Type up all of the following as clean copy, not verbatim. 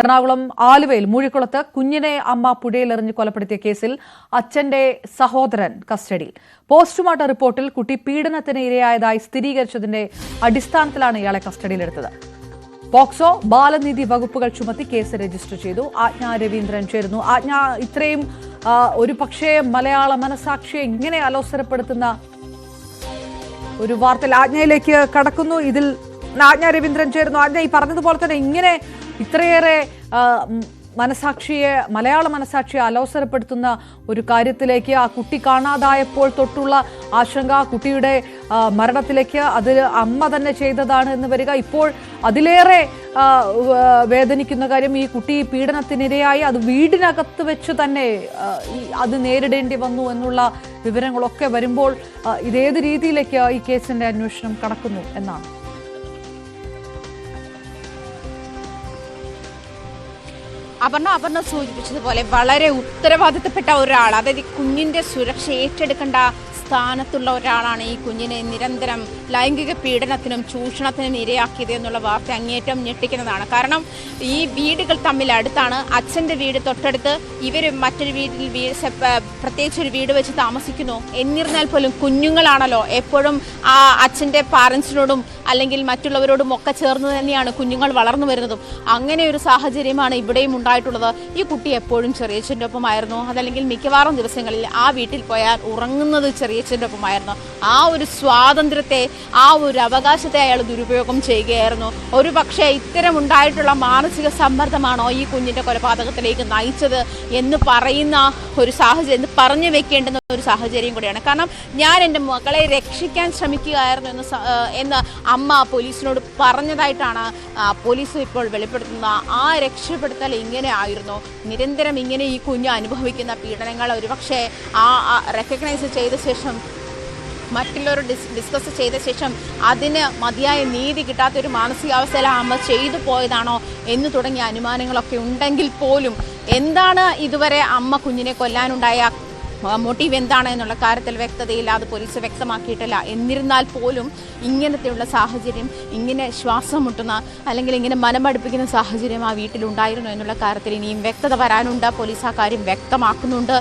എറണാകുളം ആലുവയിൽ മൂഴിക്കുളത്ത് കുഞ്ഞിനെ അമ്മ പുഴയിലെറിഞ്ഞ് കൊലപ്പെടുത്തിയ കേസിൽ അച്ഛന്റെ സഹോദരൻ കസ്റ്റഡിയിൽ. പോസ്റ്റ്മോർട്ടം റിപ്പോർട്ടിൽ കുട്ടി പീഡനത്തിന് ഇരയായതായി സ്ഥിരീകരിച്ചതിന്റെ അടിസ്ഥാനത്തിലാണ് ഇയാളെ കസ്റ്റഡിയിലെടുത്തത്. പോക്സോ, ബാലനീതി വകുപ്പുകൾ ചുമത്തി കേസ് രജിസ്റ്റർ ചെയ്തു. ആജ്ഞ രവീന്ദ്രൻ ചേരുന്നു. ആജ്ഞ, ഇത്രയും ഒരു പക്ഷേ മലയാള മനസാക്ഷിയെ ഇങ്ങനെ അലോസരപ്പെടുത്തുന്ന ഒരു വാർത്തയിൽ ആജ്ഞയിലേക്ക് കടക്കുന്നു. ഇതിൽ ആജ്ഞ രവീന്ദ്രൻ ചേരുന്നു. ആജ്ഞ, ഈ പറഞ്ഞതുപോലെ തന്നെ ഇങ്ങനെ ഇത്രയേറെ മലയാള മനസാക്ഷിയെ അലോസരപ്പെടുത്തുന്ന ഒരു കാര്യത്തിലേക്ക്, ആ കുട്ടി കാണാതായപ്പോൾ തൊട്ടുള്ള ആശങ്ക, കുട്ടിയുടെ മരണത്തിലേക്ക്, അത് അമ്മ തന്നെ ചെയ്തതാണ് എന്ന് വരിക, ഇപ്പോൾ അതിലേറെ വേദനിക്കുന്ന കാര്യം ഈ കുട്ടി പീഡനത്തിനിരയായി അത് വീടിനകത്ത് വെച്ച് തന്നെ അത് നേരിടേണ്ടി വന്നു എന്നുള്ള വിവരങ്ങളൊക്കെ വരുമ്പോൾ ഇതേത് രീതിയിലേക്ക് ഈ കേസിന്റെ അന്വേഷണം കടക്കുന്നു എന്നാണ്. അപർണ സൂചിപ്പിച്ചതുപോലെ വളരെ ഉത്തരവാദിത്തപ്പെട്ട ഒരാൾ, അതായത് കുഞ്ഞിന്റെ സുരക്ഷ ഏറ്റെടുക്കേണ്ട സ്ഥാനത്തുള്ള ഒരാളാണ് ഈ കുഞ്ഞിനെ നിരന്തരം ലൈംഗിക പീഡനത്തിനും ചൂഷണത്തിനും ഇരയാക്കിയത് എന്നുള്ള വാർത്ത അങ്ങേറ്റം ഞെട്ടിക്കുന്നതാണ്. കാരണം ഈ വീടുകൾ തമ്മിൽ അടുത്താണ്. അച്ഛൻ്റെ വീട് തൊട്ടടുത്ത്, ഇവർ മറ്റൊരു വീട്ടിൽ പ്രത്യേകിച്ചൊരു വീട് വെച്ച് താമസിക്കുന്നു. എന്നിരുന്നാൽ പോലും കുഞ്ഞുങ്ങളാണല്ലോ എപ്പോഴും ആ അച്ഛൻ്റെ പാരൻസിനോടും അല്ലെങ്കിൽ മറ്റുള്ളവരോടും ഒക്കെ ചേർന്ന് തന്നെയാണ് കുഞ്ഞുങ്ങൾ വളർന്നു വരുന്നതും. അങ്ങനെ ഒരു സാഹചര്യമാണ് ഇവിടെയും ഉണ്ടായിട്ടുള്ളത്. ഈ കുട്ടി എപ്പോഴും ചെറിയച്ഛൻ്റെ ഒപ്പമായിരുന്നു. അതല്ലെങ്കിൽ മിക്കവാറും ദിവസങ്ങളിൽ ആ വീട്ടിൽ പോയാൽ ഉറങ്ങുന്നത് ചെറിയച്ഛൻ്റെ ഒപ്പമായിരുന്നു. ആ ഒരു സ്വാതന്ത്ര്യത്തെ, ആ ഒരു അവകാശത്തെ അയാൾ ദുരുപയോഗം ചെയ്യുകയായിരുന്നു. ഒരു പക്ഷേ ഇത്തരം ഉണ്ടായിട്ടുള്ള മാനസിക സമ്മർദ്ദമാണോ ഈ കുഞ്ഞിൻ്റെ കൊലപാതകത്തിലേക്ക് നയിച്ചത് എന്ന് പറയുന്ന ഒരു സാഹചര്യം, എന്ന് പറഞ്ഞു വെക്കേണ്ടുന്ന ഒരു സാഹചര്യം കൂടിയാണ്. കാരണം ഞാൻ എൻ്റെ മകളെ രക്ഷിക്കാൻ ശ്രമിക്കുകയായിരുന്നു എന്ന് അമ്മ പോലീസിനോട് പറഞ്ഞതായിട്ടാണ് പോലീസ് ഇപ്പോൾ വെളിപ്പെടുത്തുന്നത്. ആ രക്ഷപ്പെടുത്തൽ ഇങ്ങനെ ആയിരുന്നു. നിരന്തരം ഇങ്ങനെ ഈ കുഞ്ഞ് അനുഭവിക്കുന്ന പീഡനങ്ങൾ ഒരുപക്ഷെ റെക്കഗ്നൈസ് ചെയ്ത ശേഷം, മറ്റുള്ളവർ ഡിസ്കസ് ചെയ്ത ശേഷം അതിന് മതിയായ നീതി കിട്ടാത്തൊരു മാനസികാവസ്ഥയിൽ അമ്മ ചെയ്തു പോയതാണോ എന്ന് തുടങ്ങിയ അനുമാനങ്ങളൊക്കെ ഉണ്ടെങ്കിൽ പോലും എന്താണ് ഇതുവരെ അമ്മ കുഞ്ഞിനെ കൊല്ലാനുണ്ടായ മോട്ടീവ് എന്താണ് എന്നുള്ള കാര്യത്തിൽ വ്യക്തതയില്ല. അത് പോലീസ് വ്യക്തമാക്കിയിട്ടില്ല. എന്നിരുന്നാൽ പോലും ഇങ്ങനത്തെയുള്ള സാഹചര്യം, ഇങ്ങനെ ശ്വാസം മുട്ടുന്ന അല്ലെങ്കിൽ ഇങ്ങനെ മനമടുപ്പിക്കുന്ന സാഹചര്യം ആ വീട്ടിലുണ്ടായിരുന്നു എന്നുള്ള കാര്യത്തിൽ ഇനിയും വ്യക്തത വരാനുണ്ട്. പോലീസ് ആ കാര്യം വ്യക്തമാക്കുന്നുണ്ട്.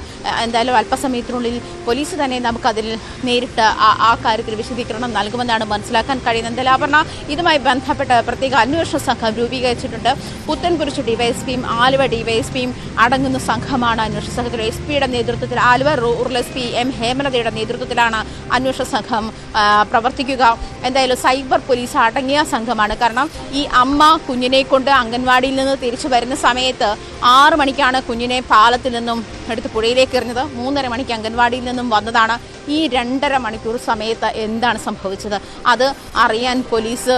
എന്തായാലും അല്പസമയത്തിനുള്ളിൽ പോലീസ് തന്നെ നമുക്കതിൽ നേരിട്ട് ആ കാര്യത്തിൽ വിശദീകരണം നൽകുമെന്നാണ് മനസ്സിലാക്കാൻ കഴിയുന്നത്. എന്തായാലും അപർണ, ഇതുമായി ബന്ധപ്പെട്ട് പ്രത്യേക അന്വേഷണ സംഘം രൂപീകരിച്ചിട്ടുണ്ട്. പുത്തൻകുരിശ് ഡിവൈഎസ്പിയും ആലുവ ഡിവൈഎസ്പിയും അടങ്ങുന്ന സംഘമാണ് അന്വേഷണ സംഘത്തിൽ. എസ് പിയുടെ നേതൃത്വത്തിൽ, Aluva rural S P M ഹേമലതയുടെ നേതൃത്വത്തിലാണ് അന്വേഷണ സംഘം പ്രവർത്തിക്കുക. എന്തായാലും സൈബർ പോലീസ് അടങ്ങിയ സംഘമാണ്. കാരണം ഈ അമ്മ കുഞ്ഞിനെ കൊണ്ട് അംഗൻവാടിയിൽ നിന്ന് തിരിച്ചു വരുന്ന സമയത്ത് 6 മണിക്കാണ് കുഞ്ഞിനെ പാലത്തിൽ നിന്നും എടുത്ത് പുഴയിലേക്ക് എറിഞ്ഞത്. 3:30 മണിക്ക് അംഗൻവാടിയിൽ നിന്നും വന്നതാണ്. ഈ 2.5 മണിക്കൂർ സമയത്ത് എന്താണ് സംഭവിച്ചത് അത് അറിയാൻ പോലീസ്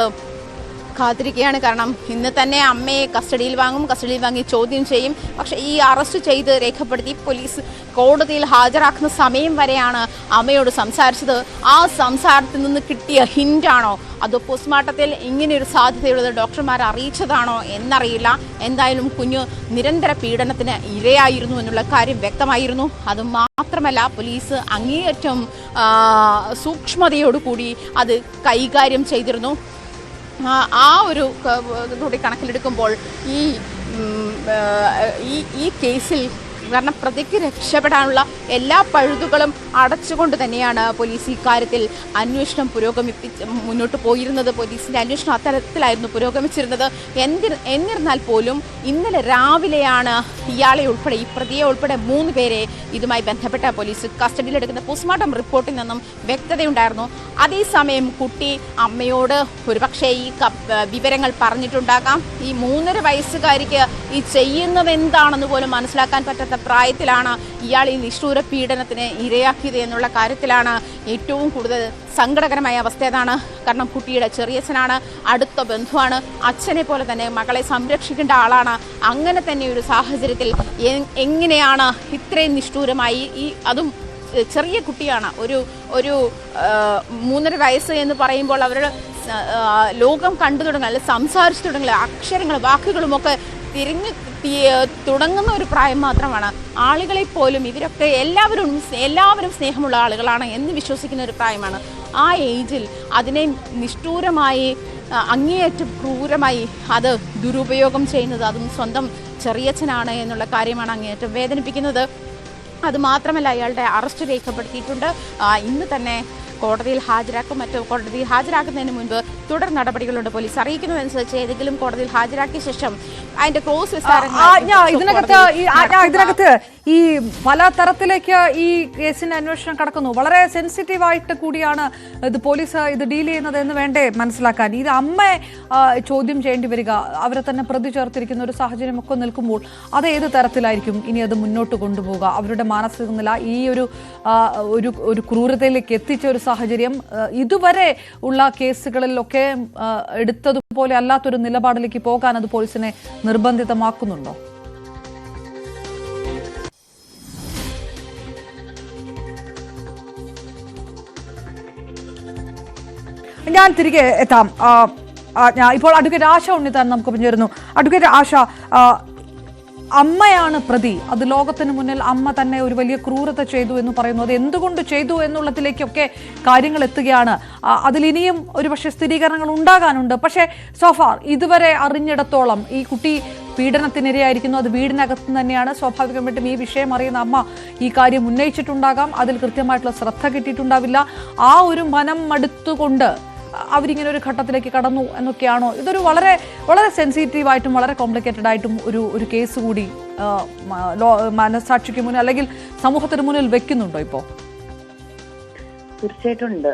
കാത്തിരിക്കുകയാണ്. കാരണം ഇന്ന് തന്നെ അമ്മയെ കസ്റ്റഡിയിൽ വാങ്ങി ചോദ്യം ചെയ്യും. പക്ഷേ ഈ അറസ്റ്റ് ചെയ്ത് രേഖപ്പെടുത്തി പോലീസ് കോടതിയിൽ ഹാജരാക്കുന്ന സമയം വരെയാണ് അമ്മയോട് സംസാരിച്ചത്. ആ സംസാരത്തിൽ നിന്ന് കിട്ടിയ ഹിൻ്റാണോ അതോ പോസ്റ്റ്മോർട്ടത്തിൽ ഇങ്ങനെയൊരു സാധ്യതയുള്ളത് ഡോക്ടർമാർ അറിയിച്ചതാണോ എന്നറിയില്ല. എന്തായാലും കുഞ്ഞ് നിരന്തര പീഡനത്തിന് ഇരയായിരുന്നു എന്നുള്ള കാര്യം വ്യക്തമായിരുന്നു. അതുമാത്രമല്ല, പോലീസ് അങ്ങേയറ്റം സൂക്ഷ്മതയോടുകൂടി അത് കൈകാര്യം ചെയ്തിരുന്നു. ആ ഒരു കൂടി കണക്കിലെടുക്കുമ്പോൾ ഈ കേസിൽ, കാരണം പ്രതിക്ക് രക്ഷപ്പെടാനുള്ള എല്ലാ പഴുതുകളും അടച്ചുകൊണ്ട് തന്നെയാണ് പോലീസ് ഇക്കാര്യത്തിൽ അന്വേഷണം മുന്നോട്ട് പോയിരുന്നത്. പോലീസിൻ്റെ അന്വേഷണം അത്തരത്തിലായിരുന്നു പുരോഗമിച്ചിരുന്നത്. എന്നിരുന്നാൽ പോലും ഇന്നലെ രാവിലെയാണ് ഇയാളെ ഉൾപ്പെടെ, ഈ പ്രതിയെ ഉൾപ്പെടെ 3 പേരെ ഇതുമായി ബന്ധപ്പെട്ട പോലീസ് കസ്റ്റഡിയിലെടുക്കുന്ന. പോസ്റ്റ്മോർട്ടം റിപ്പോർട്ടിൽ നിന്നും വ്യക്തതയുണ്ടായിരുന്നു. അതേസമയം കുട്ടി അമ്മയോട് ഒരുപക്ഷെ ഈ വിവരങ്ങൾ പറഞ്ഞിട്ടുണ്ടാകാം. ഈ 3.5 വയസ്സുകാരിക്ക് ഈ ചെയ്യുന്നത് എന്താണെന്ന് പോലും മനസ്സിലാക്കാൻ പറ്റാത്ത പ്രായത്തിലാണ് ഇയാൾ ഈ നിഷ്ഠൂര പീഡനത്തിന് ഇരയാക്കിയത് എന്നുള്ള കാര്യത്തിലാണ് ഏറ്റവും കൂടുതൽ സങ്കടകരമായ അവസ്ഥ. ഏതാണ്? കാരണം കുട്ടിയുടെ ചെറിയച്ഛനാണ്, അടുത്ത ബന്ധുവാണ്, അച്ഛനെ പോലെ തന്നെ മകളെ സംരക്ഷിക്കേണ്ട ആളാണ്. അങ്ങനെ തന്നെ ഒരു സാഹചര്യത്തിൽ എങ്ങനെയാണ് ഇത്രയും നിഷ്ഠൂരമായി, അതും ചെറിയ കുട്ടിയാണ്, ഒരു 3.5 വയസ്സ് എന്ന് പറയുമ്പോൾ അവരുടെ ലോകം കണ്ടു തുടങ്ങുക, സംസാരിച്ചു തുടങ്ങുക, അക്ഷരങ്ങളും വാക്കുകളുമൊക്കെ തിരിഞ്ഞ് തുടങ്ങുന്ന ഒരു പ്രായം മാത്രമാണ്. ആളുകളെ പോലും ഇവരൊക്കെ എല്ലാവരും സ്നേഹമുള്ള ആളുകളാണ് എന്ന് വിശ്വസിക്കുന്ന ഒരു പ്രായമാണ്. ആ ഏജിൽ അതിനെ നിഷ്ഠൂരമായി അങ്ങേയറ്റം ക്രൂരമായി അത് ദുരുപയോഗം ചെയ്യുന്നത്, അതും സ്വന്തം ചെറിയച്ഛനാണ് എന്നുള്ള കാര്യമാണ് അങ്ങേയറ്റം വേദനിപ്പിക്കുന്നത്. അതുമാത്രമല്ല, അയാളുടെ അറസ്റ്റ് രേഖപ്പെടുത്തിയിട്ടുണ്ട്. ഇന്ന് തന്നെ കോടതിയിൽ കോടതിയിൽ ഹാജരാക്കുന്നതിന് മുൻപ് തുടർ നടപടികളുണ്ട്. പോലീസ് അറിയിക്കുന്നതനുസരിച്ച് ഏതെങ്കിലും കോടതിയിൽ ഹാജരാക്കിയ ശേഷം അതിന്റെ ക്രോസ് ഇതിനകത്ത് ഈ പല തരത്തിലേക്ക് ഈ കേസിന്റെ അന്വേഷണം കടക്കുന്നു. വളരെ സെൻസിറ്റീവായിട്ട് കൂടിയാണ് ഇത് പോലീസ് ഇത് ഡീൽ ചെയ്യുന്നത് എന്ന് വേണ്ടേ മനസ്സിലാക്കാൻ. ഇത് അമ്മയെ ചോദ്യം ചെയ്യേണ്ടി വരിക, അവരെ തന്നെ പ്രതി ചേർത്തിരിക്കുന്ന ഒരു സാഹചര്യം ഒക്കെ നിൽക്കുമ്പോൾ അത് ഏത് തരത്തിലായിരിക്കും ഇനി അത് മുന്നോട്ട് കൊണ്ടുപോകുക? അവരുടെ മാനസിക നില ഈ ഒരു ക്രൂരതയിലേക്ക് എത്തിച്ച ഒരു സാഹചര്യം ഇതുവരെ ഉള്ള കേസുകളിലൊക്കെ എടുത്തതുപോലെ അല്ലാത്തൊരു നിലപാടിലേക്ക് പോകാൻ അത് പോലീസിനെ നിർബന്ധിതമാക്കുന്നുണ്ടോ? ഞാൻ തിരികെ എത്താം. ഇപ്പോൾ അഡ്വക്കേറ്റ് ആശ ഉണ്ണിത്താൻ നമുക്ക് പറഞ്ഞിരുന്നു. അഡ്വക്കേറ്റ് ആശ, അമ്മയാണ് പ്രതി, അത് ലോകത്തിന് മുന്നിൽ അമ്മ തന്നെ ഒരു വലിയ ക്രൂരത ചെയ്തു എന്ന് പറയുന്നു. അത് എന്തുകൊണ്ട് ചെയ്തു എന്നുള്ളതിലേക്കൊക്കെ കാര്യങ്ങൾ എത്തുകയാണ്. അതിലിനിയും ഒരുപക്ഷെ സ്ഥിരീകരണങ്ങൾ ഉണ്ടാകാനുണ്ട്. പക്ഷേ സോഫാർ ഇതുവരെ അറിഞ്ഞിടത്തോളം ഈ കുട്ടി പീഡനത്തിനിരയായിരിക്കുന്നു, അത് വീടിനകത്ത് തന്നെയാണ്. സ്വാഭാവികമായിട്ടും ഈ വിഷയം അറിയുന്ന അമ്മ ഈ കാര്യം ഉന്നയിച്ചിട്ടുണ്ടാകാം, അതിൽ കൃത്യമായിട്ടുള്ള ശ്രദ്ധ കിട്ടിയിട്ടുണ്ടാവില്ല. ആ ഒരു മനം മടുത്തുകൊണ്ട് അവരിങ്ങനെ ഒരു ഘട്ടത്തിലേക്ക് കടന്നു എന്നൊക്കെയാണോ? ഇതൊരു വളരെ വളരെ സെൻസിറ്റീവായിട്ടും വളരെ കോംപ്ലിക്കേറ്റഡ് ആയിട്ടും ഒരു കേസ് കൂടി മനസാക്ഷിക്ക് മുന്നിൽ അല്ലെങ്കിൽ സമൂഹത്തിന് മുന്നിൽ വെക്കുന്നുണ്ടോ ഇപ്പോൾ? തീർച്ചയായിട്ടും ഉണ്ട്.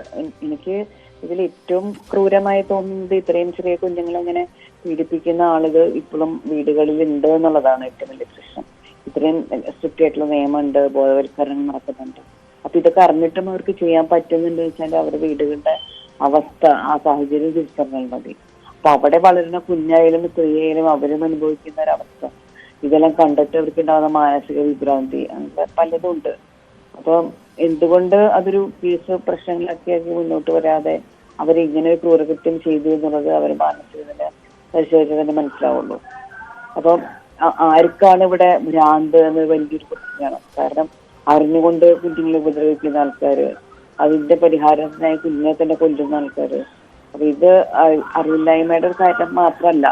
എനിക്ക് ഇതിൽ ഏറ്റവും ക്രൂരമായി തോന്നുന്നത് ഇത്രയും ചെറിയ കുഞ്ഞുങ്ങളെ ഇങ്ങനെ പീഡിപ്പിക്കുന്ന ആളുകൾ ഇപ്പോഴും വീടുകളിൽ ഉണ്ട് എന്നുള്ളതാണ് ഏറ്റവും വലിയ പ്രശ്നം. ഇത്രയും സ്ട്രിക്റ്റ് ആയിട്ടുള്ള നിയമമുണ്ട്, ബോധവൽക്കരണം നടക്കുന്നുണ്ട്. അപ്പൊ ഇതൊക്കെ അറിഞ്ഞിട്ടും അവർക്ക് ചെയ്യാൻ പറ്റുന്നുണ്ട് വെച്ചാൽ അവരുടെ വീടുകളുടെ അവസ്ഥ, ആ സാഹചര്യം തിരിച്ചറിഞ്ഞാൽ മതി. അപ്പൊ അവിടെ വളരുന്ന കുഞ്ഞായാലും സ്ത്രീയായാലും അവരും അനുഭവിക്കുന്ന ഒരവസ്ഥ, ഇതെല്ലാം കണ്ടിട്ട് അവർക്ക് ഉണ്ടാകുന്ന മാനസിക വിഭ്രാന്തി, അങ്ങനെ പലതും ഉണ്ട്. അപ്പൊ എന്തുകൊണ്ട് അതൊരു കേസ് പ്രശ്നങ്ങളൊക്കെയാക്കി മുന്നോട്ട് വരാതെ അവരിങ്ങനെ ഒരു ക്രൂരകൃത്യം ചെയ്തു എന്നുള്ളത് അവർ മാനസിക നില പരിശോധിച്ചാൽ തന്നെ മനസ്സിലാവുള്ളൂ. അപ്പം ആർക്കാണ് ഇവിടെ ഭ്രാന്ത് എന്നത് വലിയൊരു പ്രശ്നമാണ്. കാരണം അറിഞ്ഞുകൊണ്ട് കുഞ്ഞുങ്ങളെ ഉപദ്രവിക്കുന്ന ആൾക്കാര്, അതിന്റെ പരിഹാരത്തിനായി കുഞ്ഞിനെ തന്നെ കൊല്ലുന്ന ആൾക്കാര്. അപ്പൊ ഇത് അറിവില്ലായ്മയുടെ ഒരു കാര്യം മാത്രമല്ല,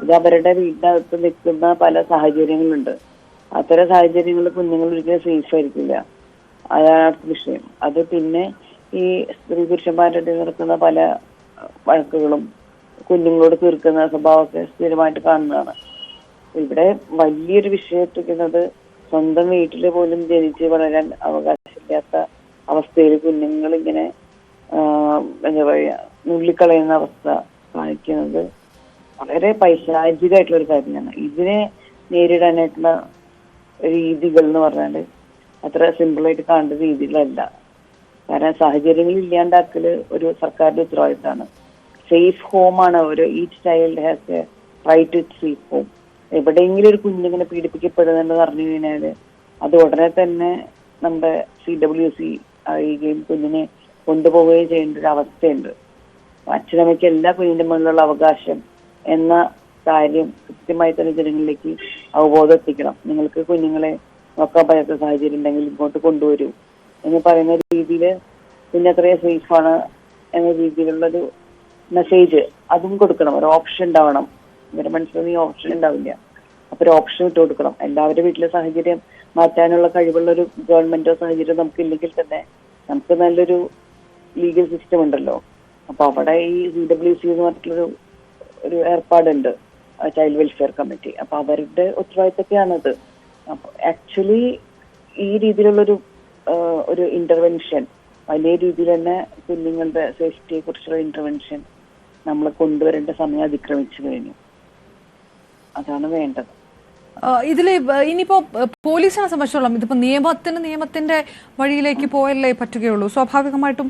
ഇത് അവരുടെ വീടിനകത്ത് നിൽക്കുന്ന പല സാഹചര്യങ്ങളുണ്ട്. അത്തരം സാഹചര്യങ്ങളിൽ കുഞ്ഞുങ്ങൾ ഒരിക്കലും സേഫ് ആയിരിക്കില്ല. അതാണ് വിഷയം. അത് പിന്നെ ഈ സ്ത്രീ പുരുഷന്മാരുടെ നടക്കുന്ന പല വഴക്കുകളും കുഞ്ഞുങ്ങളോട് തീർക്കുന്ന സ്വഭാവമൊക്കെ സ്ഥിരമായിട്ട് കാണുന്നതാണ്. ഇവിടെ വലിയൊരു വിഷയത്തിക്കുന്നത് സ്വന്തം വീട്ടിൽ പോലും ജനിച്ച് വളരാൻ അവകാശമില്ലാത്ത അവസ്ഥയിൽ കുഞ്ഞുങ്ങൾ ഇങ്ങനെ എന്താ പറയാ നുള്ളിക്കളയുന്ന അവസ്ഥ കാണിക്കുന്നത് വളരെ പൈശാചികമായിട്ടുള്ള ഒരു കാര്യമാണ്. ഇതിനെ നേരിടാനായിട്ടുള്ള രീതികൾ എന്ന് പറഞ്ഞാല് അത്ര സിമ്പിളായിട്ട് കാണേണ്ട രീതികളല്ല. കാരണം സാഹചര്യങ്ങൾ ഇല്ലാണ്ടാക്കല് ഒരു സർക്കാരിന്റെ ഉത്തരവാദിത്തമാണ്. സേഫ് ഹോമാണ് ഒരു each child has a right to safe home. എവിടെയെങ്കിലും ഒരു കുഞ്ഞിങ്ങനെ പീഡിപ്പിക്കപ്പെടുന്നുണ്ടെന്ന് പറഞ്ഞു കഴിഞ്ഞാല് അത് ഉടനെ തന്നെ നമ്മുടെ CWC അറിയുകയും കുഞ്ഞിനെ കൊണ്ടുപോവുകയും ചെയ്യേണ്ട ഒരു അവസ്ഥയുണ്ട്. അച്ഛനമ്മയ്ക്ക് എല്ലാ കുഞ്ഞിന്റെ മുന്നിലുള്ള അവകാശം എന്ന കാര്യം കൃത്യമായി തന്നെ ജനങ്ങളിലേക്ക് അവബോധം എത്തിക്കണം. നിങ്ങൾക്ക് കുഞ്ഞുങ്ങളെ നോക്കാൻ പറ്റാത്ത സാഹചര്യം ഉണ്ടെങ്കിൽ ഇങ്ങോട്ട് കൊണ്ടുവരൂ എന്ന് പറയുന്ന രീതിയിൽ കുഞ്ഞത്രയും സേഫാണ് എന്ന രീതിയിലുള്ളൊരു മെസ്സേജ് അതും കൊടുക്കണം. ഒരു ഓപ്ഷൻ ഉണ്ടാവണം. ഇവരെ മനസ്സിലൊന്നും ഈ ഓപ്ഷൻ ഉണ്ടാവില്ല. അപ്പൊ ഒരു ഓപ്ഷൻ ഇട്ട് കൊടുക്കണം. എല്ലാവരുടെ വീട്ടിലെ സാഹചര്യം മാറ്റാനുള്ള കഴിവുള്ള ഒരു ഗവൺമെന്റോ സാഹചര്യം നമുക്കില്ലെങ്കിൽ തന്നെ നമുക്ക് നല്ലൊരു ലീഗൽ സിസ്റ്റം ഉണ്ടല്ലോ. അപ്പൊ അവിടെ ഈ CWC എന്ന് പറഞ്ഞിട്ടുള്ളൊരു ഏർപ്പാടുണ്ട്, ചൈൽഡ് വെൽഫെയർ കമ്മിറ്റി. അപ്പൊ അവരുടെ ഉത്തരവാദിത്തമൊക്കെയാണത്. അപ്പൊ ആക്ച്വലി ഈ രീതിയിലുള്ളൊരു ഒരു ഇന്റർവെൻഷൻ, വലിയ രീതിയിൽ തന്നെ കുഞ്ഞുങ്ങളുടെ സേഫ്റ്റിയെ കുറിച്ചുള്ള ഇന്റർവെൻഷൻ നമ്മൾ കൊണ്ടുവരേണ്ട സമയം അതിക്രമിച്ചു കഴിഞ്ഞു. അതാണ് വേണ്ടത്. ഇതില് ഇനിയിപ്പോ പോലീസിനെ സംബന്ധിച്ചോളം ഇതിപ്പോ നിയമത്തിന്റെ വഴിയിലേക്ക് പോയല്ലേ പറ്റുകയുള്ളൂ. സ്വാഭാവികമായിട്ടും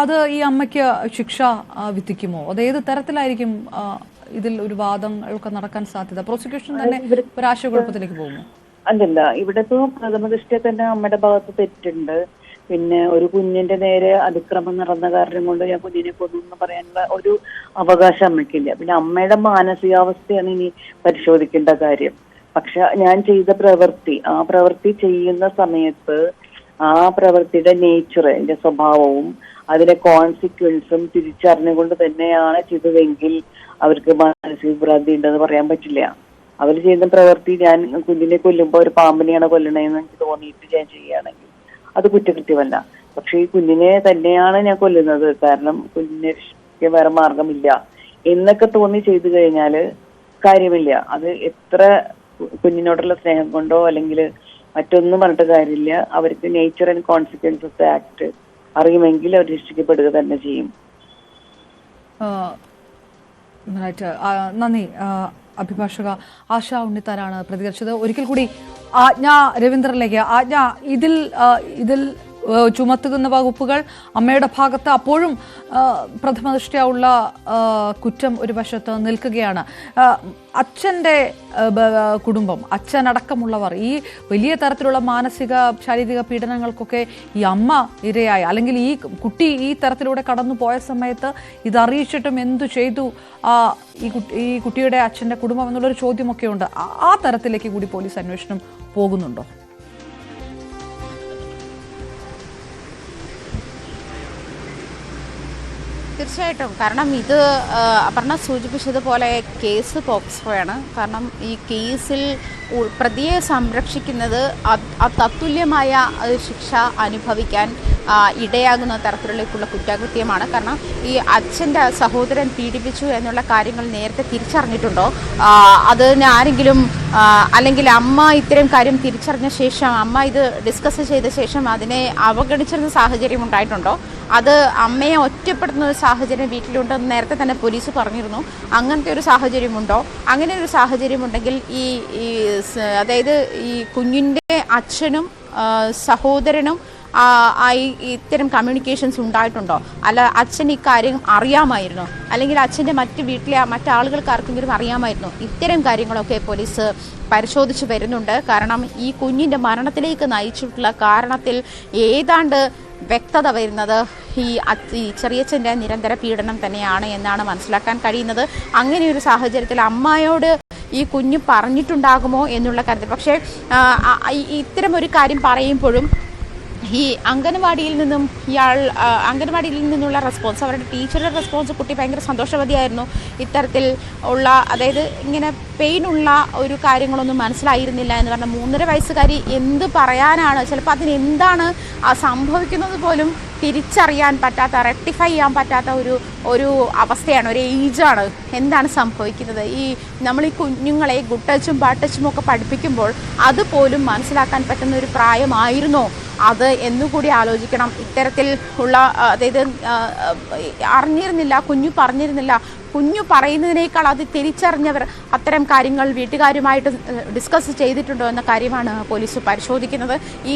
അത് ഈ അമ്മയ്ക്ക് ശിക്ഷ വിധിക്കുമോ? അത് ഏത് തരത്തിലായിരിക്കും ഇതിൽ ഒരു വാദങ്ങളൊക്കെ നടക്കാൻ സാധ്യത? പ്രോസിക്യൂഷൻ തന്നെ ഒരു ആശയക്കുഴപ്പത്തിലേക്ക് പോകുമോ? അല്ലല്ല, ഇവിടെ ഇപ്പോ പ്രഥമ ദൃഷ്ടിയ തന്നെ അമ്മയുടെ ഭാഗത്ത് തെറ്റുണ്ട്. പിന്നെ ഒരു കുഞ്ഞിന്റെ നേരെ അതിക്രമം നടന്ന കാരണം കൊണ്ട് ഞാൻ കുഞ്ഞിനെ കൊന്നു പറയാനുള്ള ഒരു അവകാശം അമ്മയ്ക്കില്ല. പിന്നെ അമ്മയുടെ മാനസികാവസ്ഥയാണ് ഇനി പരിശോധിക്കേണ്ട കാര്യം. പക്ഷെ ഞാൻ ചെയ്ത പ്രവൃത്തി, ആ പ്രവൃത്തി ചെയ്യുന്ന സമയത്ത് ആ പ്രവൃത്തിയുടെ നേച്ചർ, അതിന്റെ സ്വഭാവവും അതിന്റെ കോൺസിക്വൻസും തിരിച്ചറിഞ്ഞുകൊണ്ട് തന്നെയാണ് ചെയ്തതെങ്കിൽ അവർക്ക് മാനസിക ഭ്രാന്തി ഉണ്ടെന്ന് പറയാൻ പറ്റില്ല. അവർ ചെയ്യുന്ന പ്രവൃത്തി, ഞാൻ കുഞ്ഞിനെ കൊല്ലുമ്പോൾ ഒരു പാമ്പിനെയാണ് കൊല്ലണേന്ന് എനിക്ക് തോന്നിയിട്ട് ഞാൻ ചെയ്യുകയാണെങ്കിൽ അത് കുറ്റകൃത്യമല്ല. പക്ഷെ ഈ കുഞ്ഞിനെ തന്നെയാണ് ഞാൻ കൊല്ലുന്നത്, കാരണം കുഞ്ഞിനെ രക്ഷിക്കാൻ വേറെ മാർഗമില്ല എന്നൊക്കെ തോന്നി ചെയ്തു കഴിഞ്ഞാല് കാര്യമില്ല. അത് എത്ര കുഞ്ഞിനോടുള്ള സ്നേഹം കൊണ്ടോ അല്ലെങ്കിൽ മറ്റൊന്നും പറഞ്ഞിട്ട് കാര്യമില്ല. അവർക്ക് nature and consequence of the act അറിയുമെങ്കിൽ അവർ രക്ഷിക്കപ്പെടുക തന്നെ ചെയ്യും. നന്ദി. അഭിഭാഷക ആശ ഉണ്ണിത്താനാണ് പ്രതികരിച്ചത്. ഒരിക്കൽ കൂടി ആജ്ഞ രവീന്ദ്രനിലേക്ക്. ആജ്ഞ, ഇതിൽ ചുമത്തുന്ന വകുപ്പുകൾ അമ്മയുടെ ഭാഗത്ത് അപ്പോഴും പ്രഥമദൃഷ്ട്യാ ഉള്ള കുറ്റം ഒരു വശത്ത് നിൽക്കുകയാണ്. അച്ഛൻ്റെ കുടുംബം, അച്ഛനടക്കമുള്ളവർ ഈ വലിയ തരത്തിലുള്ള മാനസിക ശാരീരിക പീഡനങ്ങൾക്കൊക്കെ ഈ അമ്മ ഇരയായ, അല്ലെങ്കിൽ ഈ കുട്ടി ഈ തരത്തിലൂടെ കടന്നു പോയ സമയത്ത് ഇതറിയിച്ചിട്ടും എന്തു ചെയ്തു ഈ കുട്ടിയുടെ അച്ഛൻ്റെ കുടുംബം എന്നുള്ളൊരു ചോദ്യമൊക്കെ ഉണ്ട്. ആ തരത്തിലേക്ക് കൂടി പോലീസ് അന്വേഷണം പോകുന്നുണ്ടോ? തീർച്ചയായിട്ടും. കാരണം ഇത് അപർണ സൂചിപ്പിച്ചതുപോലെ കേസ് പോക്സോയാണ്. കാരണം ഈ കേസിൽ പ്രതിയെ സംരക്ഷിക്കുന്നത് തത്തുല്യമായ ശിക്ഷ അനുഭവിക്കാൻ ഇടയാകുന്ന തരത്തിലുള്ള കുറ്റകൃത്യമാണ്. കാരണം ഈ അച്ഛൻ്റെ സഹോദരൻ പീഡിപ്പിച്ചു എന്നുള്ള കാര്യങ്ങൾ നേരത്തെ തിരിച്ചറിഞ്ഞിട്ടുണ്ടോ, അതിന് ആരെങ്കിലും അല്ലെങ്കിൽ അമ്മ ഇത്തരം കാര്യം തിരിച്ചറിഞ്ഞ ശേഷം, അമ്മ ഇത് ഡിസ്കസ് ചെയ്ത ശേഷം അതിനെ അവഗണിച്ചിരുന്ന സാഹചര്യം ഉണ്ടായിട്ടുണ്ടോ? അത് അമ്മയെ ഒറ്റപ്പെടുത്തുന്ന ഒരു സാഹചര്യം വീട്ടിലുണ്ടെന്ന് നേരത്തെ തന്നെ പോലീസ് പറഞ്ഞിരുന്നു. അങ്ങനത്തെ ഒരു സാഹചര്യമുണ്ടോ? അങ്ങനെ ഒരു സാഹചര്യം ഉണ്ടെങ്കിൽ അതായത് ഈ കുഞ്ഞിൻ്റെ അച്ഛനും സഹോദരനും ഇത്തരം കമ്മ്യൂണിക്കേഷൻസ് ഉണ്ടായിട്ടുണ്ടോ? അല്ല അച്ഛൻ ഇക്കാര്യം അറിയാമായിരുന്നോ? അല്ലെങ്കിൽ അച്ഛൻ്റെ വീട്ടിലെ മറ്റാളുകൾക്ക് ആർക്കെങ്കിലും അറിയാമായിരുന്നോ? ഇത്തരം കാര്യങ്ങളൊക്കെ പോലീസ് പരിശോധിച്ച് വരുന്നുണ്ട്. കാരണം ഈ കുഞ്ഞിൻ്റെ മരണത്തിലേക്ക് നയിച്ചിട്ടുള്ള കാരണത്തിൽ ഏതാണ്ട് വ്യക്തത വരുന്നത് ഈ ചെറിയച്ഛൻ്റെ നിരന്തര പീഡനം തന്നെയാണ് എന്നാണ് മനസ്സിലാക്കാൻ കഴിയുന്നത്. അങ്ങനെ ഒരു സാഹചര്യത്തിൽ അമ്മയോട് ഈ കുഞ്ഞ് പറഞ്ഞിട്ടുണ്ടാകുമോ എന്നുള്ള കാര്യത്തിൽ, പക്ഷേ ഇത്തരം ഒരു കാര്യം പറയുമ്പോഴും ഈ അംഗനവാടിയിൽ നിന്നുള്ള റെസ്പോൺസ്, അവരുടെ ടീച്ചറുടെ റെസ്പോൺസ്, കുട്ടി ഭയങ്കര സന്തോഷവതിയായിരുന്നു. ഇത്തരത്തിൽ ഉള്ള, അതായത് ഇങ്ങനെ പെയിനുള്ള ഒരു കാര്യങ്ങളൊന്നും മനസ്സിലായിരുന്നില്ല എന്ന് പറഞ്ഞാൽ 3.5 വയസ്സുകാരി എന്ത് പറയാനാണ്, ചിലപ്പോൾ അതിനെന്താണ് സംഭവിക്കുന്നത് പോലും തിരിച്ചറിയാൻ പറ്റാത്ത, റെക്ടിഫൈ ചെയ്യാൻ പറ്റാത്ത ഒരു അവസ്ഥയാണ്, ഒരു ഏജാണ്. എന്താണ് സംഭവിക്കുന്നത്? നമ്മൾ ഈ കുഞ്ഞുങ്ങളെ ഗുഡ് ടച്ചും ബാഡ് ടച്ചും ഒക്കെ പഠിപ്പിക്കുമ്പോൾ അതുപോലും മനസ്സിലാക്കാൻ പറ്റുന്ന ഒരു പ്രായമായിരുന്നോ അത് എന്നുകൂടി ആലോചിക്കണം. ഇത്തരത്തിൽ ഉള്ള, അതായത് അറിഞ്ഞിരുന്നില്ല, കുഞ്ഞു പറഞ്ഞിരുന്നില്ല, കുഞ്ഞു പറയുന്നതിനേക്കാൾ അത് തിരിച്ചറിഞ്ഞവർ അത്തരം കാര്യങ്ങൾ വീട്ടുകാരുമായിട്ട് ഡിസ്കസ് ചെയ്തിട്ടുണ്ടോ എന്ന കാര്യമാണ് പോലീസ് പരിശോധിക്കുന്നത്. ഈ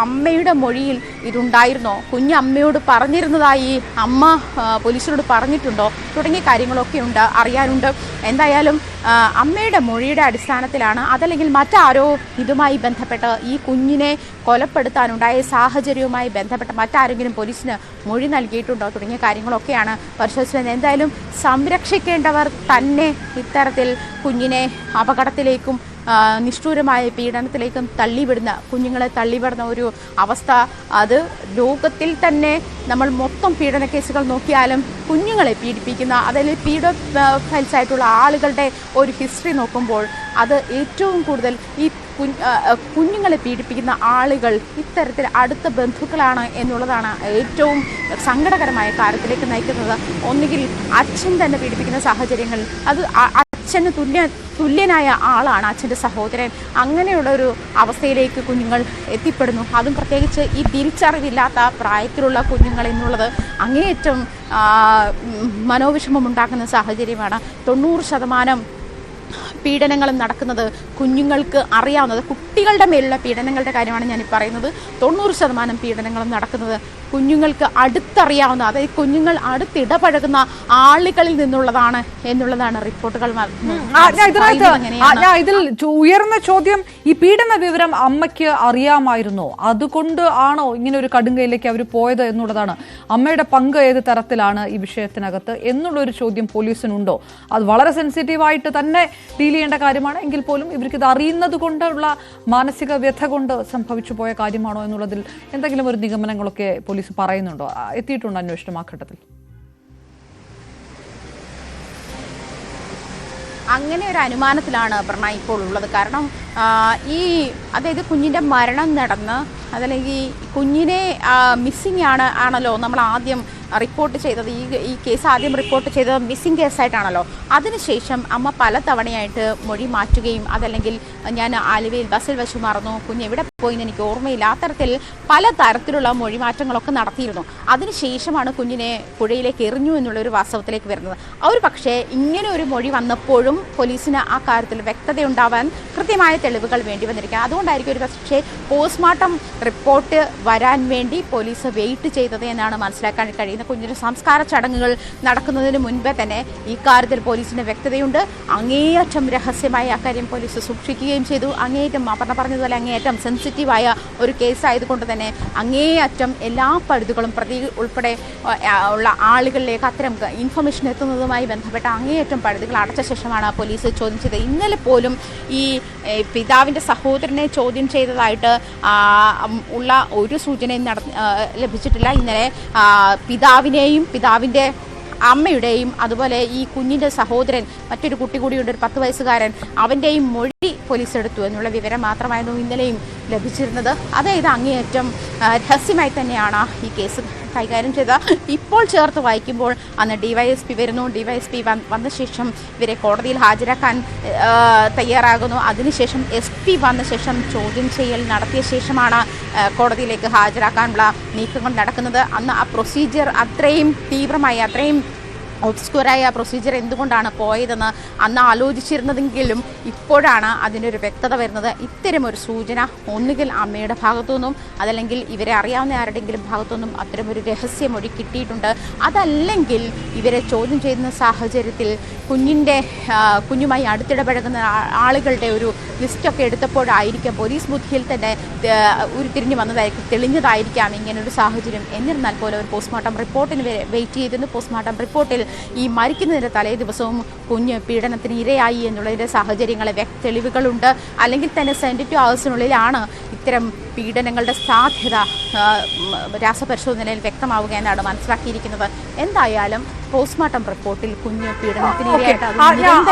അമ്മയുടെ മൊഴിയിൽ ഇതുണ്ടായിരുന്നോ? കുഞ്ഞ് അമ്മയോട് പറഞ്ഞിരുന്നതായി അമ്മ പോലീസിനോട് പറഞ്ഞിട്ടുണ്ടോ? തുടങ്ങിയ കാര്യങ്ങളൊക്കെ അറിയാനുണ്ട്. എന്തായാലും അമ്മയുടെ മൊഴിയുടെ അടിസ്ഥാനത്തിലാണ്, അതല്ലെങ്കിൽ മറ്റാരോ ഇതുമായി ബന്ധപ്പെട്ട് ഈ കുഞ്ഞിനെ കൊലപ്പെടുത്താനുണ്ടായ സാഹചര്യവുമായി ബന്ധപ്പെട്ട് മറ്റാരെങ്കിലും പോലീസിന് മൊഴി നൽകിയിട്ടുണ്ടോ തുടങ്ങിയ കാര്യങ്ങളൊക്കെയാണ് പരിശോധിച്ചത്. എന്തായാലും സംരക്ഷിക്കേണ്ടവർ തന്നെ ഇത്തരത്തിൽ കുഞ്ഞിനെ അപകടത്തിലേക്കും നിഷ്ഠൂരമായ പീഡനത്തിലേക്കും കുഞ്ഞുങ്ങളെ തള്ളിവിടുന്ന ഒരു അവസ്ഥ, അത് ലോകത്തിൽ തന്നെ നമ്മൾ മൊത്തം പീഡന കേസുകൾ നോക്കിയാലും കുഞ്ഞുങ്ങളെ പീഡിപ്പിക്കുന്ന, അതിൽ പീഡോഫൈൽസ് ആയിട്ടുള്ള ആളുകളുടെ ഒരു ഹിസ്റ്ററി നോക്കുമ്പോൾ അത് ഏറ്റവും കൂടുതൽ ഈ കുഞ്ഞുങ്ങളെ പീഡിപ്പിക്കുന്ന ആളുകൾ ഇത്തരത്തിൽ അടുത്ത ബന്ധുക്കളാണ് എന്നുള്ളതാണ് ഏറ്റവും സങ്കടകരമായ കാര്യത്തിലേക്ക് നയിക്കുന്നത്. ഒന്നുകിൽ അച്ഛൻ തന്നെ പീഡിപ്പിക്കുന്ന സാഹചര്യങ്ങൾ, അത് അച്ഛന് തുല്യനായ ആളാണ് അച്ഛൻ്റെ സഹോദരൻ. അങ്ങനെയുള്ളൊരു അവസ്ഥയിലേക്ക് കുഞ്ഞുങ്ങൾ എത്തിപ്പെടുന്നു. അതും പ്രത്യേകിച്ച് ഈ തിരിച്ചറിവില്ലാത്ത പ്രായത്തിലുള്ള കുഞ്ഞുങ്ങൾ എന്നുള്ളത് അങ്ങേയറ്റം മനോവിഷമമുണ്ടാക്കുന്ന സാഹചര്യമാണ്. 90% പീഡനങ്ങളും നടക്കുന്നത് കുഞ്ഞുങ്ങൾക്ക് അറിയാവുന്നത്, കുട്ടികളുടെ മേലുള്ള പീഡനങ്ങളുടെ കാര്യമാണ് ഞാനീ പറയുന്നത്. 90% പീഡനങ്ങളും നടക്കുന്നത് കുഞ്ഞുങ്ങൾക്ക് അടുത്തറിയാവുന്ന, അതായത് കുഞ്ഞുങ്ങൾ അടുത്തിടപഴകുന്ന ആളുകളിൽ നിന്നുള്ളതാണ് എന്നുള്ളതാണ് റിപ്പോർട്ടുകൾ. ഇതിൽ ഉയർന്ന ചോദ്യം, ഈ പീഡന വിവരം അമ്മയ്ക്ക് അറിയാമായിരുന്നോ? അതുകൊണ്ട് ആണോ ഇങ്ങനെ ഒരു കടുങ്കയിലേക്ക് അവർ പോയത് എന്നുള്ളതാണ്. അമ്മയുടെ പങ്ക് ഏത് തരത്തിലാണ് ഈ വിഷയത്തിനകത്ത് എന്നുള്ളൊരു ചോദ്യം പോലീസിനുണ്ടോ? അത് വളരെ സെൻസിറ്റീവായിട്ട് തന്നെ ഡീൽ ചെയ്യേണ്ട കാര്യമാണ്. എങ്കിൽ പോലും ഇവർക്ക് ഇത് അറിയുന്നത് കൊണ്ടുള്ള മാനസിക വ്യഥ കൊണ്ട് സംഭവിച്ചു പോയ കാര്യമാണോ എന്നുള്ളതിൽ എന്തെങ്കിലും ഒരു നിഗമനങ്ങളൊക്കെ പോലീസ് പറയുന്നുണ്ടോ? എത്തിയിട്ടുണ്ടോ അന്വേഷണം ആ ഘട്ടത്തിൽ? അങ്ങനെ ഒരു അനുമാനത്തിലാണ് അപർണ ഇപ്പോൾ ഉള്ളത്. കാരണം അതായത് കുഞ്ഞിൻ്റെ മരണം നടന്ന്, അതല്ലെങ്കിൽ കുഞ്ഞിനെ മിസ്സിംഗ് ആണല്ലോ നമ്മൾ ആദ്യം റിപ്പോർട്ട് ചെയ്തത്. ഈ കേസ് ആദ്യം റിപ്പോർട്ട് ചെയ്തത് മിസ്സിംഗ് കേസായിട്ടാണല്ലോ. അതിനുശേഷം അമ്മ പല തവണയായിട്ട് മൊഴി മാറ്റുകയും, അതല്ലെങ്കിൽ ഞാൻ ആലുവയിൽ ബസ്സിൽ വെച്ച് മറന്നു, കുഞ്ഞ് എവിടെ പോയിന്ന് എനിക്ക് ഓർമ്മയില്ല, അത്തരത്തിൽ പല തരത്തിലുള്ള മൊഴിമാറ്റങ്ങളൊക്കെ നടത്തിയിരുന്നു. അതിനുശേഷമാണ് കുഞ്ഞിനെ പുഴയിലേക്ക് എറിഞ്ഞു എന്നുള്ളൊരു വാസ്തവത്തിലേക്ക് വരുന്നത്. പക്ഷേ ഇങ്ങനെ ഒരു മൊഴി വന്നപ്പോഴും പോലീസിന് ആ കാര്യത്തിൽ വ്യക്തതയുണ്ടാവാൻ കൃത്യമായ തെളിവുകൾ വേണ്ടി വന്നിരിക്കുക. അതുകൊണ്ടായിരിക്കും ഒരു പക്ഷേ പോസ്റ്റ്മോർട്ടം റിപ്പോർട്ട് വരാൻ വേണ്ടി പോലീസ് വെയിറ്റ് ചെയ്തത് എന്നാണ് മനസ്സിലാക്കാൻ കഴിയുന്നത്. കുഞ്ഞിന് സംസ്കാര ചടങ്ങുകൾ നടക്കുന്നതിന് മുൻപേ തന്നെ ഈ കാര്യത്തിൽ പോലീസിന് വ്യക്തതയുണ്ട്. അങ്ങേയറ്റം രഹസ്യമായ അക്കാര്യം പോലീസ് സൂക്ഷിക്കുകയും ചെയ്തു. അങ്ങേയറ്റം പറഞ്ഞതുപോലെ അങ്ങേയറ്റം സെൻസിറ്റീവായ ഒരു കേസായതുകൊണ്ട് തന്നെ അങ്ങേയറ്റം എല്ലാ പഴുതുകളും പ്രതി ഉൾപ്പെടെ ഉള്ള ആളുകളിലേക്ക് അത്തരം ഇൻഫർമേഷൻ എത്തുന്നതുമായി ബന്ധപ്പെട്ട അങ്ങേയറ്റം പഴുതുകൾ അടച്ച ശേഷമാണ് പോലീസ് ചോദ്യം ചെയ്തത്. ഇന്നലെ പോലും ഈ പിതാവിൻ്റെ സഹോദരനെ ചോദ്യം ചെയ്തതായിട്ട് ഉള്ള ഒരു സൂചനയും ലഭിച്ചിട്ടില്ല. ഇന്നലെ പിതാവിനെയും പിതാവിൻ്റെ അമ്മയുടെയും അതുപോലെ ഈ കുഞ്ഞിൻ്റെ സഹോദരൻ മറ്റൊരു കുട്ടി കൂടിയുണ്ട്, ഒരു 10 വയസ്സുകാരൻ, അവൻ്റെയും മൊഴി പോലീസ് എടുത്തു എന്നുള്ള വിവരം മാത്രമായിരുന്നു ഇന്നലെയും ലഭിച്ചിരുന്നത്. അതായത് അങ്ങേയറ്റം രഹസ്യമായി തന്നെയാണ് ഈ കേസ് കൈകാര്യം ചെയ്ത. ഇപ്പോൾ ചേർത്ത് വായിക്കുമ്പോൾ അന്ന് DYSP വരുന്നു. DYSP വന്ന ശേഷം ഇവരെ കോടതിയിൽ ഹാജരാക്കാൻ തയ്യാറാകുന്നു. അതിനുശേഷം SP വന്ന ശേഷം ചോദ്യം ചെയ്യൽ നടത്തിയ ശേഷമാണ് കോടതിയിലേക്ക് ഹാജരാക്കാനുള്ള നീക്കങ്ങൾ നടക്കുന്നത്. അന്ന് ആ പ്രൊസീജിയർ അത്രയും തീവ്രമായി, അത്രയും ഒബ്സ്ക്യൂറായ പ്രൊസീജിയർ എന്തുകൊണ്ടാണ് പോയതെന്ന് അന്ന് ആലോചിച്ചിരുന്നതെങ്കിലും ഇപ്പോഴാണ് അതിനൊരു വ്യക്തത വരുന്നത്. ഇത്തരമൊരു സൂചന ഒന്നുകിൽ അമ്മയുടെ ഭാഗത്തുനിന്നും അതല്ലെങ്കിൽ ഇവരെ അറിയാവുന്ന ആരുടെയെങ്കിലും ഭാഗത്തുനിന്നും അത്തരമൊരു രഹസ്യമൊഴി കിട്ടിയിട്ടുണ്ട്. അതല്ലെങ്കിൽ ഇവരെ ചോദ്യം ചെയ്യുന്ന സാഹചര്യത്തിൽ കുഞ്ഞുമായി അടുത്തിടപഴകുന്ന ആളുകളുടെ ഒരു ലിസ്റ്റൊക്കെ എടുത്തപ്പോഴായിരിക്കാം പോലീസ് ബുദ്ധിയിൽ തന്നെ ഉരുത്തിരിഞ്ഞു വന്നതായിരിക്കും, തെളിഞ്ഞതായിരിക്കാം ഇങ്ങനൊരു സാഹചര്യം. എന്നിരുന്നാൽ പോലും ഒരു പോസ്റ്റ്മോർട്ടം റിപ്പോർട്ടിന് വെയിറ്റ് ചെയ്തിരുന്നു. പോസ്റ്റ്മോർട്ടം റിപ്പോർട്ടിൽ ഈ മരിക്കുന്നതിൻ്റെ തലേ ദിവസവും കുഞ്ഞ് പീഡനത്തിന് ഇരയായി എന്നുള്ളതിൻ്റെ സാഹചര്യങ്ങളെ തെളിവുകളുണ്ട്. അല്ലെങ്കിൽ തന്നെ 72 ഹവേഴ്സിനുള്ളിലാണ് ഇത്തരം പീഡനങ്ങളുടെ സാധ്യത രാസപരിശോധനയിൽ വ്യക്തമാവുക എന്നാണ് മനസ്സിലാക്കിയിരിക്കുന്നത്. എന്തായാലും പോസ്റ്റ്മോർട്ടം റിപ്പോർട്ടിൽ കുഞ്ഞ് പീഡനത്തിന്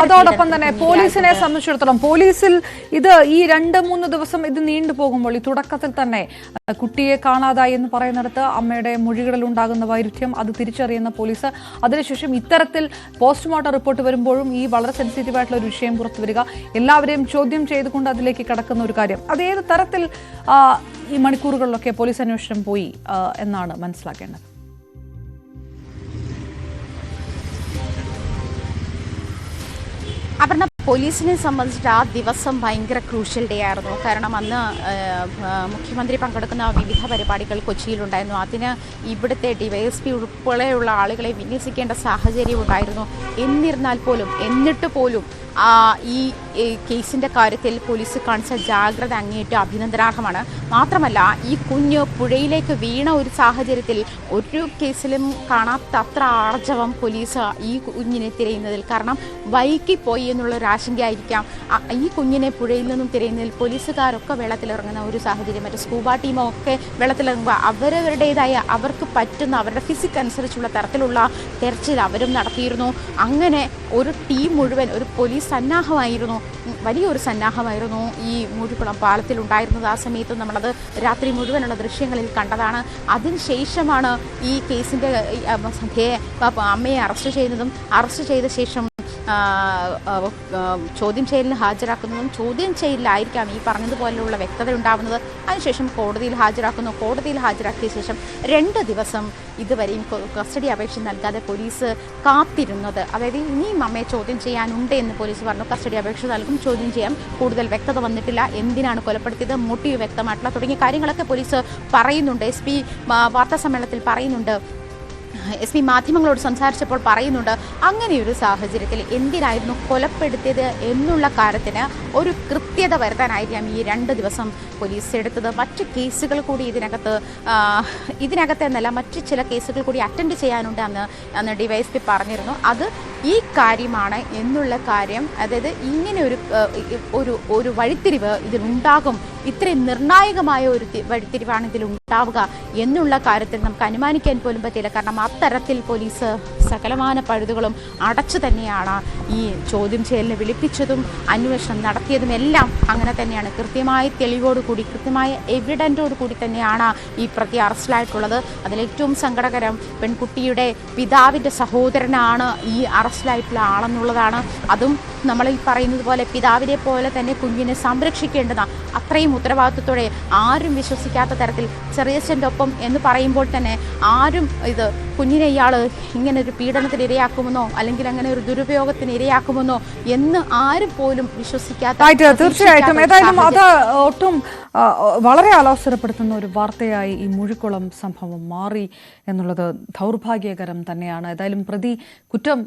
അതോടൊപ്പം തന്നെ പോലീസിനെ സംബന്ധിച്ചിടത്തോളം പോലീസിൽ ഇത് ഈ 2-3 ദിവസം ഇത് നീണ്ടുപോകുമ്പോൾ ഈ തുടക്കത്തിൽ തന്നെ കുട്ടിയെ കാണാതായി എന്ന് പറയുന്നിടത്ത് അമ്മയുടെ മൊഴികളിൽ ഉണ്ടാകുന്ന വൈരുദ്ധ്യം അത് തിരിച്ചറിയുന്ന പോലീസ്, അതിനുശേഷം ഇത്തരത്തിൽ പോസ്റ്റ്മോർട്ടം റിപ്പോർട്ട് വരുമ്പോഴും ഈ വളരെ സെൻസിറ്റീവായിട്ടുള്ള ഒരു വിഷയം പുറത്തു വരിക, എല്ലാവരെയും ചോദ്യം ചെയ്തുകൊണ്ട് അതിലേക്ക് കടക്കുന്ന ഒരു കാര്യം, അത് ഏത് തരത്തിൽ ഈ മണിക്കൂറുകളിലൊക്കെ പോലീസ് അന്വേഷണം പോയി എന്നാണ് മനസ്സിലാക്കേണ്ടത്. അപർണ, പോലീസിനെ സംബന്ധിച്ചിട്ട് ആ ദിവസം ഭയങ്കര ക്രൂഷ്യൽ ഡേ ആയിരുന്നു. കാരണം അന്ന് മുഖ്യമന്ത്രി പങ്കെടുക്കുന്ന വിവിധ പരിപാടികൾ കൊച്ചിയിലുണ്ടായിരുന്നു. അതിന് ഇവിടുത്തെ DYSP ഉൾപ്പെടെയുള്ള ആളുകളെ വിന്യസിക്കേണ്ട സാഹചര്യം ഉണ്ടായിരുന്നു. എന്നിട്ട് പോലും ഈ കേസിൻ്റെ കാര്യത്തിൽ പോലീസ് കാണിച്ച ജാഗ്രത അങ്ങേയറ്റം അഭിനന്ദനാർഹമാണ്. മാത്രമല്ല ഈ കുഞ്ഞ് പുഴയിലേക്ക് വീണ ഒരു സാഹചര്യത്തിൽ ഒരു കേസിലും കാണാത്ത അത്ര ആർജവം പോലീസ് ഈ കുഞ്ഞിനെ തിരയുന്നതിൽ, കാരണം വൈകിപ്പോയി എന്നുള്ളൊരു ആശങ്കയായിരിക്കാം ഈ കുഞ്ഞിനെ പുഴയിൽ നിന്നും തിരയുന്നതിൽ പോലീസുകാരൊക്കെ വെള്ളത്തിലിറങ്ങുന്ന ഒരു സാഹചര്യം, മറ്റേ സ്കൂബ ടീമോ ഒക്കെ വെള്ളത്തിലിറങ്ങുമ്പോൾ അവരവരുടേതായ അവർക്ക് പറ്റുന്ന അവരുടെ ഫിസിക് അനുസരിച്ചുള്ള തരത്തിലുള്ള തെരച്ചിൽ അവരും നടത്തിയിരുന്നു. അങ്ങനെ ഒരു ടീം മുഴുവൻ, ഒരു പോലീസ് സന്നാഹമായിരുന്നു, വലിയൊരു സന്നാഹമായിരുന്നു ഈ മൂഴിക്കുളം പാലത്തിൽ ഉണ്ടായിരുന്നത്. ആ സമയത്ത് നമ്മളത് രാത്രി മുഴുവനുള്ള ദൃശ്യങ്ങളിൽ കണ്ടതാണ്. അതിനുശേഷമാണ് ഈ കേസിൻ്റെ അമ്മയെ അറസ്റ്റ് ചെയ്യുന്നതും. അറസ്റ്റ് ചെയ്ത ശേഷം ചോദ്യം ചെയ്യലിന് ഹാജരാക്കുന്നതും ചോദ്യം ചെയ്യലിലായിരിക്കാം ഈ പറഞ്ഞതുപോലെയുള്ള വ്യക്തത ഉണ്ടാവുന്നത്. അതിനുശേഷം കോടതിയിൽ ഹാജരാക്കുന്നു. കോടതിയിൽ ഹാജരാക്കിയ ശേഷം 2 ദിവസം ഇതുവരെയും കസ്റ്റഡി അപേക്ഷ നൽകാതെ പോലീസ് കാത്തിരുന്നത്. അതായത് ഇനിയും അമ്മയെ ചോദ്യം ചെയ്യാനുണ്ട് എന്ന് പോലീസ് പറഞ്ഞു. കസ്റ്റഡി അപേക്ഷ നൽകും, ചോദ്യം ചെയ്യാം, കൂടുതൽ വ്യക്തത വന്നിട്ടില്ല, എന്തിനാണ് കൊലപ്പെടുത്തിയത്, മോട്ടീവ് വ്യക്തമായിട്ടുള്ള തുടങ്ങിയ കാര്യങ്ങളൊക്കെ പോലീസ് പറയുന്നുണ്ട്. SP വാർത്താ സമ്മേളനത്തിൽ പറയുന്നുണ്ട്. SP മാധ്യമങ്ങളോട് സംസാരിച്ചപ്പോൾ പറയുന്നുണ്ട് അങ്ങനെയൊരു സാഹചര്യത്തിൽ എന്തിനായിരുന്നു കൊലപ്പെടുത്തിയത് എന്നുള്ള കാര്യത്തിന് ഒരു കൃത്യത വരുത്താനായിരിക്കാം ഈ 2 ദിവസം പോലീസ് എടുത്തത്. മറ്റ് കേസുകൾ കൂടി ഇതിനകത്ത് എന്നല്ല മറ്റ് ചില കേസുകൾ കൂടി അറ്റൻഡ് ചെയ്യാനുണ്ട് അന്ന് DYSP പറഞ്ഞിരുന്നു. അത് ഈ കാര്യമാണ് എന്നുള്ള കാര്യം, അതായത് ഇങ്ങനെ ഒരു വഴിത്തിരിവ് ഇതിലുണ്ടാകും, ഇത്രയും നിർണായകമായ ഒരു വഴിത്തിരിവാണ് ഇതിലുണ്ടാവുക എന്നുള്ള കാര്യത്തിൽ നമുക്ക് അനുമാനിക്കാൻ പോലും പറ്റില്ല. കാരണം അത്തരത്തിൽ പോലീസ് സകലമാന പഴുതുകളും അടച്ചു തന്നെയാണ് ഈ ചോദ്യം ചെയ്യലിനെ വിളിപ്പിച്ചതും അന്വേഷണം നടത്തിയതും എല്ലാം അങ്ങനെ തന്നെയാണ്. കൃത്യമായ തെളിവോടുകൂടി, കൃത്യമായ എവിഡൻറ്റോടു കൂടി തന്നെയാണ് ഈ പ്രതി അറസ്റ്റിലായിട്ടുള്ളത്. അതിലേറ്റവും സങ്കടകരം പെൺകുട്ടിയുടെ പിതാവിൻ്റെ സഹോദരനാണ് ഈ അറസ്റ്റിലായിട്ടുള്ള ആളെന്നുള്ളതാണ്. അതും നമ്മളിൽ പറയുന്നത് പോലെ പിതാവിനെ പോലെ തന്നെ കുഞ്ഞിനെ സംരക്ഷിക്കേണ്ടതാണ്. അത്രയും ഉത്തരവാദിത്വത്തോടെ ആരും വിശ്വസിക്കാത്ത തരത്തിൽ ചെറിയച്ഛൻ്റെ ഒപ്പം എന്ന് പറയുമ്പോൾ തന്നെ ആരും ഇത് കുഞ്ഞിനെ ഇയാൾ ഇങ്ങനെ ഒരു പീഡനത്തിന് ഇരയാക്കുമെന്നോ അല്ലെങ്കിൽ അങ്ങനെ ഒരു ദുരുപയോഗത്തിന് ഇരയാക്കുമെന്നോ എന്ന് ആരും പോലും വിശ്വസിക്കാത്ത. തീർച്ചയായിട്ടും ഏതായാലും അത് ഒട്ടും വളരെ അലോസരപ്പെടുത്തുന്ന ഒരു വാർത്തയായി ഈ മുഴിക്കുളം സംഭവം മാറി എന്നുള്ളത് ദൗർഭാഗ്യകരം തന്നെയാണ്. ഏതായാലും പ്രതി കുറ്റം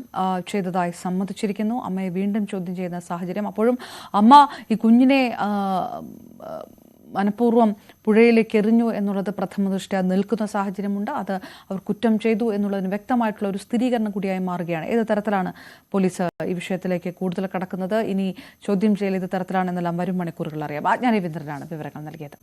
ചെയ്തതായി സമ്മതിച്ചിരിക്കുന്നു. അമ്മയെ വീണ്ടും ചോദ്യം ചെയ്യുന്ന സാഹചര്യം. അപ്പോഴും അമ്മ ഈ കുഞ്ഞിനെ മനഃപൂർവ്വം പുഴയിലേക്ക് എറിഞ്ഞു എന്നുള്ളത് പ്രഥമ ദൃഷ്ട്യാ നിൽക്കുന്ന സാഹചര്യമുണ്ട്. അത് അവർ കുറ്റം ചെയ്തു എന്നുള്ളതിന് വ്യക്തമായിട്ടുള്ള ഒരു സ്ഥിരീകരണം കൂടിയായി മാറുകയാണ്. ഏത് തരത്തിലാണ് പോലീസ് ഈ വിഷയത്തിലേക്ക് കൂടുതൽ കടക്കുന്നത്, ഇനി ചോദ്യം ചെയ്യൽ ഏത് തരത്തിലാണെന്നെല്ലാം വരും മണിക്കൂറുകൾ അറിയാം. ആജ്ഞാ രവീന്ദ്രനാണ് വിവരങ്ങൾ നൽകിയത്.